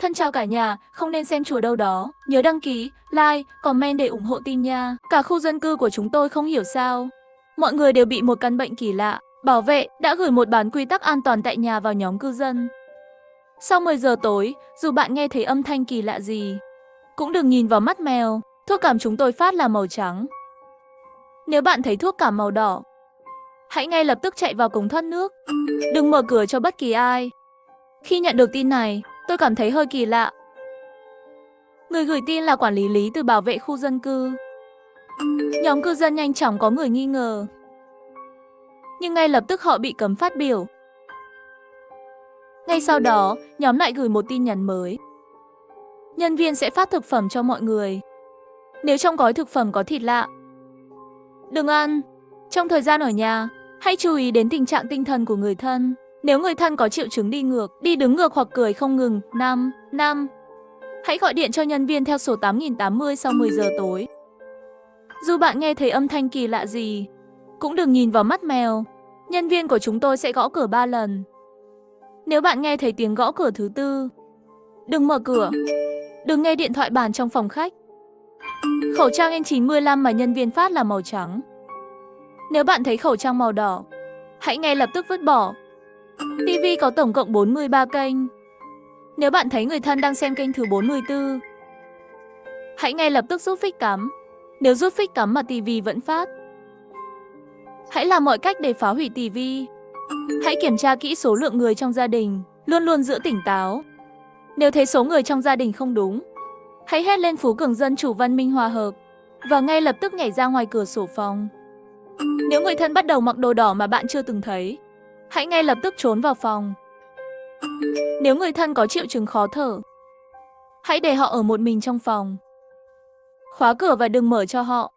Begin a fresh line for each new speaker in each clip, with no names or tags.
Thân chào cả nhà, không nên xem chùa đâu đó. Nhớ đăng ký, like, comment để ủng hộ team nha. Cả khu dân cư của chúng tôi không hiểu sao. Mọi người đều bị một căn bệnh kỳ lạ. Bảo vệ đã gửi một bản quy tắc an toàn tại nhà vào nhóm cư dân. Sau 10 giờ tối, dù bạn nghe thấy âm thanh kỳ lạ gì, cũng đừng nhìn vào mắt mèo. Thuốc cảm chúng tôi phát là màu trắng. Nếu bạn thấy thuốc cảm màu đỏ, hãy ngay lập tức chạy vào cống thoát nước. Đừng mở cửa cho bất kỳ ai. Khi nhận được tin này, tôi cảm thấy hơi kỳ lạ. Người gửi tin là quản lý Lý từ bảo vệ khu dân cư. Nhóm cư dân nhanh chóng có người nghi ngờ. Nhưng ngay lập tức họ bị cấm phát biểu. Ngay sau đó, nhóm lại gửi một tin nhắn mới. Nhân viên sẽ phát thực phẩm cho mọi người. Nếu trong gói thực phẩm có thịt lạ, đừng ăn. Trong thời gian ở nhà, hãy chú ý đến tình trạng tinh thần của người thân. Nếu người thân có triệu chứng đi ngược, đi đứng ngược hoặc cười không ngừng, 5. Hãy gọi điện cho nhân viên theo số 8080 sau 10 giờ tối. Dù bạn nghe thấy âm thanh kỳ lạ gì, cũng đừng nhìn vào mắt mèo. Nhân viên của chúng tôi sẽ gõ cửa 3 lần. Nếu bạn nghe thấy tiếng gõ cửa thứ tư, đừng mở cửa. Đừng nghe điện thoại bàn trong phòng khách. Khẩu trang N95 mà nhân viên phát là màu trắng. Nếu bạn thấy khẩu trang màu đỏ, hãy ngay lập tức vứt bỏ. TV có tổng cộng 43 kênh. Nếu bạn thấy người thân đang xem kênh thứ 44, hãy ngay lập tức rút phích cắm. Nếu rút phích cắm mà TV vẫn phát, hãy làm mọi cách để phá hủy TV. Hãy kiểm tra kỹ số lượng người trong gia đình, luôn luôn giữ tỉnh táo. Nếu thấy số người trong gia đình không đúng, hãy hét lên Phú Cường Dân Chủ Văn Minh Hòa Hợp và ngay lập tức nhảy ra ngoài cửa sổ phòng. Nếu người thân bắt đầu mặc đồ đỏ mà bạn chưa từng thấy, hãy ngay lập tức trốn vào phòng. Nếu người thân có triệu chứng khó thở, hãy để họ ở một mình trong phòng. Khóa cửa và đừng mở cho họ.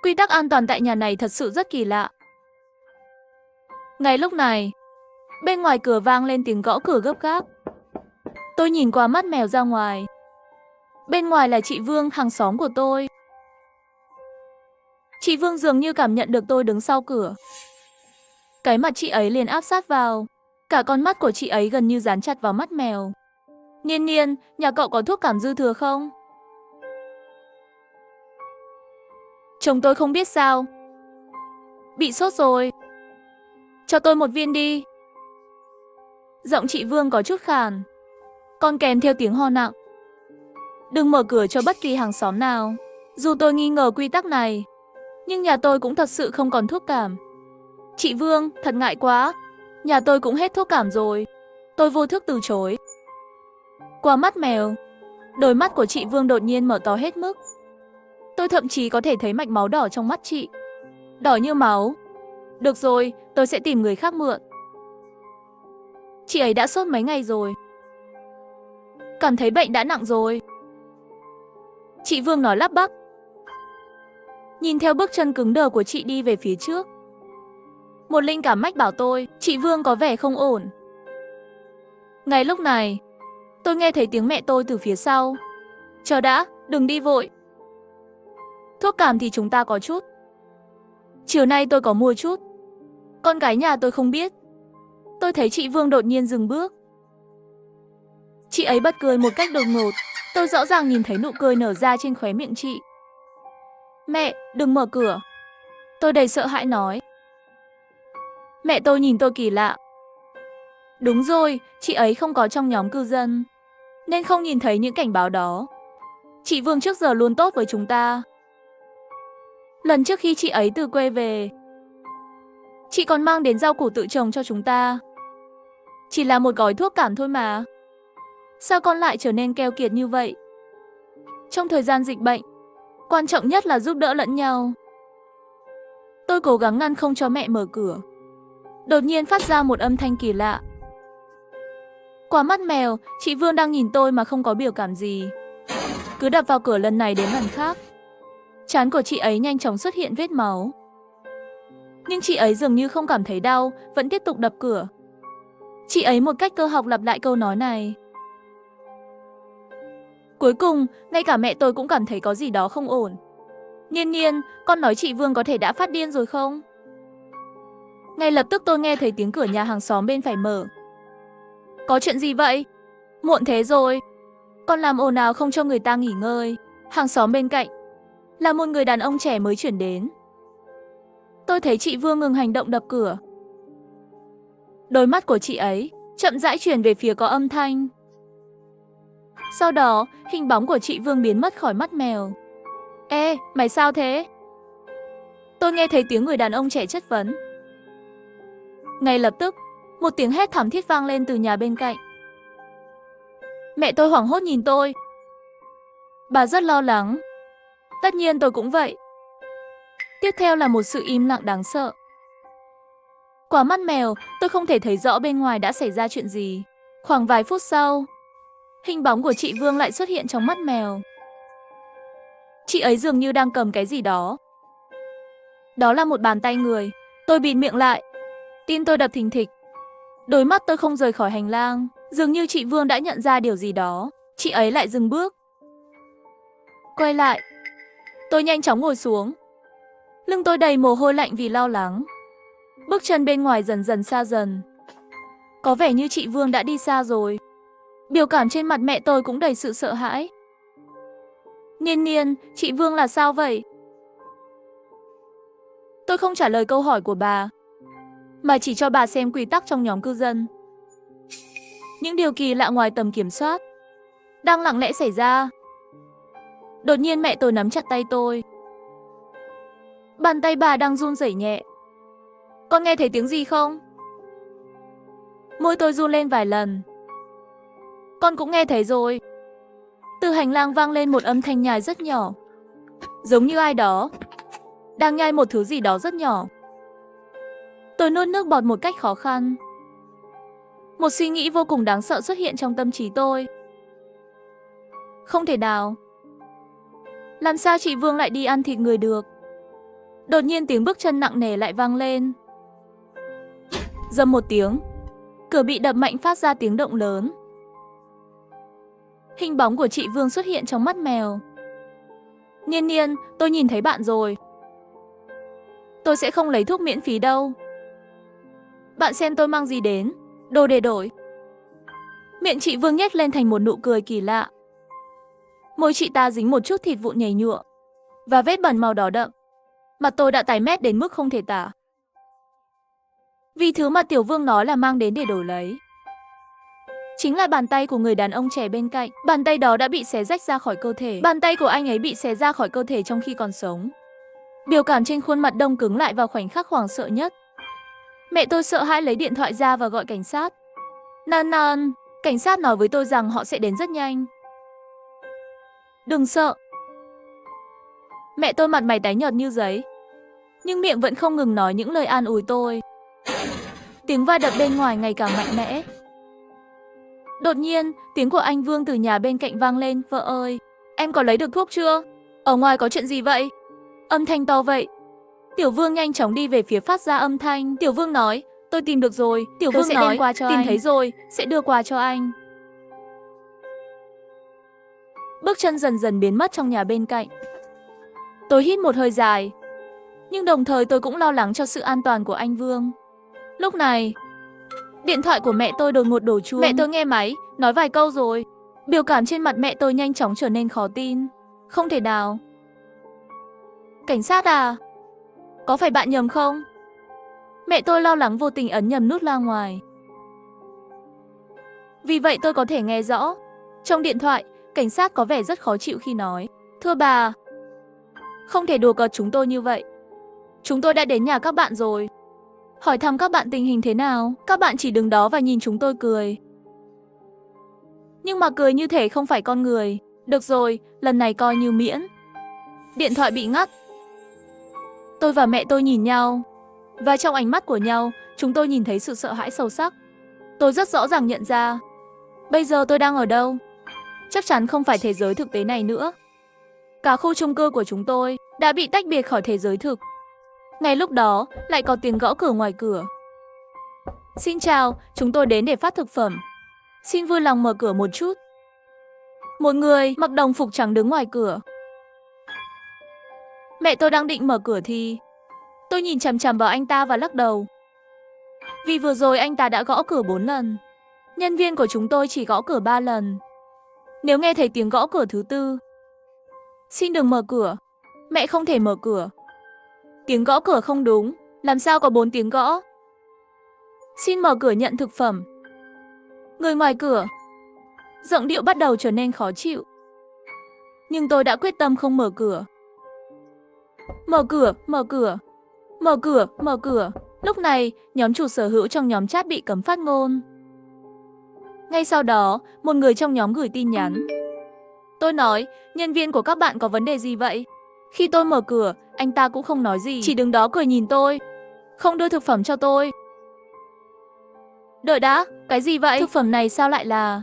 Quy tắc an toàn tại nhà này thật sự rất kỳ lạ. Ngay lúc này, bên ngoài cửa vang lên tiếng gõ cửa gấp gáp. Tôi nhìn qua mắt mèo ra ngoài. Bên ngoài là chị Vương, hàng xóm của tôi. Chị Vương dường như cảm nhận được tôi đứng sau cửa. Cái mặt chị ấy liền áp sát vào. Cả con mắt của chị ấy gần như dán chặt vào mắt mèo. Niên Niên, nhà cậu có thuốc cảm dư thừa không? Chồng tôi không biết sao. Bị sốt rồi. Cho tôi một viên đi. Giọng chị Vương có chút khàn, còn kèm theo tiếng ho nặng. Đừng mở cửa cho bất kỳ hàng xóm nào. Dù tôi nghi ngờ quy tắc này, nhưng nhà tôi cũng thật sự không còn thuốc cảm. Chị Vương, thật ngại quá. Nhà tôi cũng hết thuốc cảm rồi. Tôi vô thức từ chối. Qua mắt mèo, đôi mắt của chị Vương đột nhiên mở to hết mức. Tôi thậm chí có thể thấy mạch máu đỏ trong mắt chị. Đỏ như máu. Được rồi, tôi sẽ tìm người khác mượn. Chị ấy đã sốt mấy ngày rồi. Cảm thấy bệnh đã nặng rồi. Chị Vương nói lắp bắp. Nhìn theo bước chân cứng đờ của chị đi về phía trước, một linh cảm mách bảo tôi, chị Vương có vẻ không ổn. Ngay lúc này, tôi nghe thấy tiếng mẹ tôi từ phía sau. Chờ đã, đừng đi vội. Thuốc cảm thì chúng ta có chút. Chiều nay tôi có mua chút. Con gái nhà tôi không biết. Tôi thấy chị Vương đột nhiên dừng bước. Chị ấy bật cười một cách đột ngột. Tôi rõ ràng nhìn thấy nụ cười nở ra trên khóe miệng chị. Mẹ, đừng mở cửa. Tôi đầy sợ hãi nói. Mẹ tôi nhìn tôi kỳ lạ. Đúng rồi, chị ấy không có trong nhóm cư dân, nên không nhìn thấy những cảnh báo đó. Chị Vương trước giờ luôn tốt với chúng ta. Lần trước khi chị ấy từ quê về, chị còn mang đến rau củ tự trồng cho chúng ta. Chỉ là một gói thuốc cảm thôi mà. Sao con lại trở nên keo kiệt như vậy? Trong thời gian dịch bệnh, quan trọng nhất là giúp đỡ lẫn nhau. Tôi cố gắng ngăn không cho mẹ mở cửa. Đột nhiên phát ra một âm thanh kỳ lạ. Qua mắt mèo, chị Vương đang nhìn tôi mà không có biểu cảm gì. Cứ đập vào cửa lần này đến lần khác. Trán của chị ấy nhanh chóng xuất hiện vết máu. Nhưng chị ấy dường như không cảm thấy đau, vẫn tiếp tục đập cửa. Chị ấy một cách cơ học lặp lại câu nói này. Cuối cùng, ngay cả mẹ tôi cũng cảm thấy có gì đó không ổn. Niên Niên, con nói chị Vương có thể đã phát điên rồi không? Ngay lập tức tôi nghe thấy tiếng cửa nhà hàng xóm bên phải mở. Có chuyện gì vậy? Muộn thế rồi. Còn làm ồn ào không cho người ta nghỉ ngơi. Hàng xóm bên cạnh là một người đàn ông trẻ mới chuyển đến. Tôi thấy chị Vương ngừng hành động đập cửa. Đôi mắt của chị ấy chậm rãi chuyển về phía có âm thanh. Sau đó, hình bóng của chị Vương biến mất khỏi mắt mèo. Ê, mày sao thế? Tôi nghe thấy tiếng người đàn ông trẻ chất vấn. Ngay lập tức, một tiếng hét thảm thiết vang lên từ nhà bên cạnh. Mẹ tôi hoảng hốt nhìn tôi. Bà rất lo lắng. Tất nhiên tôi cũng vậy. Tiếp theo là một sự im lặng đáng sợ. Qua mắt mèo, tôi không thể thấy rõ bên ngoài đã xảy ra chuyện gì. Khoảng vài phút sau, hình bóng của chị Vương lại xuất hiện trong mắt mèo. Chị ấy dường như đang cầm cái gì đó. Đó là một bàn tay người. Tôi bịt miệng lại. Tim tôi đập thình thịch. Đôi mắt tôi không rời khỏi hành lang. Dường như chị Vương đã nhận ra điều gì đó. Chị ấy lại dừng bước. Quay lại. Tôi nhanh chóng ngồi xuống. Lưng tôi đầy mồ hôi lạnh vì lo lắng. Bước chân bên ngoài dần dần xa dần. Có vẻ như chị Vương đã đi xa rồi. Biểu cảm trên mặt mẹ tôi cũng đầy sự sợ hãi. Niên Niên, chị Vương là sao vậy? Tôi không trả lời câu hỏi của bà, mà chỉ cho bà xem quy tắc trong nhóm cư dân. Những điều kỳ lạ ngoài tầm kiểm soát đang lặng lẽ xảy ra. Đột nhiên mẹ tôi nắm chặt tay tôi. Bàn tay bà đang run rẩy nhẹ. Con nghe thấy tiếng gì không? Môi tôi run lên vài lần. Con cũng nghe thấy rồi. Từ hành lang vang lên một âm thanh nhai rất nhỏ. Giống như ai đó đang nhai một thứ gì đó rất nhỏ. Tôi nuốt nước bọt một cách khó khăn. Một suy nghĩ vô cùng đáng sợ xuất hiện trong tâm trí tôi. Không thể nào. Làm sao chị Vương lại đi ăn thịt người được? Đột nhiên tiếng bước chân nặng nề lại vang lên. Rầm một tiếng. Cửa bị đập mạnh phát ra tiếng động lớn. Hình bóng của chị Vương xuất hiện trong mắt mèo. Niên Niên, tôi nhìn thấy bạn rồi. Tôi sẽ không lấy thuốc miễn phí đâu. Bạn xem tôi mang gì đến. Đồ để đổi. Miệng chị Vương nhếch lên thành một nụ cười kỳ lạ. Môi chị ta dính một chút thịt vụn nhầy nhụa và vết bẩn màu đỏ đậm. Mặt tôi đã tái mét đến mức không thể tả. Vì thứ mà Tiểu Vương nói là mang đến để đổi lấy chính là bàn tay của người đàn ông trẻ bên cạnh. Bàn tay đó đã bị xé rách ra khỏi cơ thể. Bàn tay của anh ấy bị xé ra khỏi cơ thể trong khi còn sống. Biểu cảm trên khuôn mặt đông cứng lại vào khoảnh khắc hoảng sợ nhất. Mẹ tôi sợ hãi lấy điện thoại ra và gọi cảnh sát. Nan nan, cảnh sát nói với tôi rằng họ sẽ đến rất nhanh. Đừng sợ. Mẹ tôi mặt mày tái nhợt như giấy, nhưng miệng vẫn không ngừng nói những lời an ủi tôi. Tiếng va đập bên ngoài ngày càng mạnh mẽ. Đột nhiên, tiếng của anh Vương từ nhà bên cạnh vang lên. Vợ ơi, em có lấy được thuốc chưa? Ở ngoài có chuyện gì vậy? Âm thanh to vậy. Tiểu Vương nhanh chóng đi về phía phát ra âm thanh. Tiểu Vương nói, tôi tìm được rồi. Tiểu Vương nói, qua cho tìm anh. Thấy rồi, sẽ đưa quà cho anh. Bước chân dần dần biến mất trong nhà bên cạnh. Tôi hít một hơi dài, nhưng đồng thời tôi cũng lo lắng cho sự an toàn của anh Vương. Lúc này, điện thoại của mẹ tôi đột ngột đổ chuông. Mẹ tôi nghe máy, nói vài câu rồi. Biểu cảm trên mặt mẹ tôi nhanh chóng trở nên khó tin. Không thể nào. Cảnh sát à? Có phải bạn nhầm không? Mẹ tôi lo lắng vô tình ấn nhầm nút loa ngoài. Vì vậy tôi có thể nghe rõ. Trong điện thoại, cảnh sát có vẻ rất khó chịu khi nói. Thưa bà, không thể đùa cợt chúng tôi như vậy. Chúng tôi đã đến nhà các bạn rồi. Hỏi thăm các bạn tình hình thế nào. Các bạn chỉ đứng đó và nhìn chúng tôi cười. Nhưng mà cười như thể không phải con người. Được rồi, lần này coi như miễn. Điện thoại bị ngắt. Tôi và mẹ tôi nhìn nhau. Và trong ánh mắt của nhau, chúng tôi nhìn thấy sự sợ hãi sâu sắc. Tôi rất rõ ràng nhận ra. Bây giờ tôi đang ở đâu? Chắc chắn không phải thế giới thực tế này nữa. Cả khu chung cư của chúng tôi đã bị tách biệt khỏi thế giới thực. Ngay lúc đó, lại có tiếng gõ cửa ngoài cửa. Xin chào, chúng tôi đến để phát thực phẩm. Xin vui lòng mở cửa một chút. Một người mặc đồng phục trắng đứng ngoài cửa. Mẹ tôi đang định mở cửa thì tôi nhìn chằm chằm vào anh ta và lắc đầu. Vì vừa rồi anh ta đã gõ cửa 4 lần. Nhân viên của chúng tôi chỉ gõ cửa 3 lần. Nếu nghe thấy tiếng gõ cửa thứ tư, xin đừng mở cửa. Mẹ không thể mở cửa. Tiếng gõ cửa không đúng. Làm sao có 4 tiếng gõ? Xin mở cửa nhận thực phẩm. Người ngoài cửa. Giọng điệu bắt đầu trở nên khó chịu. Nhưng tôi đã quyết tâm không mở cửa. Mở cửa, mở cửa. Mở cửa, mở cửa. Lúc này, nhóm chủ sở hữu trong nhóm chat bị cấm phát ngôn. Ngay sau đó, một người trong nhóm gửi tin nhắn. Tôi nói, nhân viên của các bạn có vấn đề gì vậy? Khi tôi mở cửa, anh ta cũng không nói gì, chỉ đứng đó cười nhìn tôi. Không đưa thực phẩm cho tôi. Đợi đã, cái gì vậy? Thực phẩm này sao lại là...